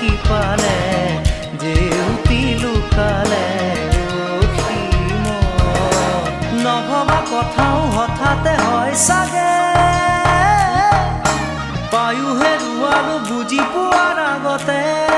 দেখি পালে জেউতি লুকালে নভবা কথাও হঠাতে হয় চাগে পায়ো হেৰুৱালো বুজি পোৱাৰ আগতে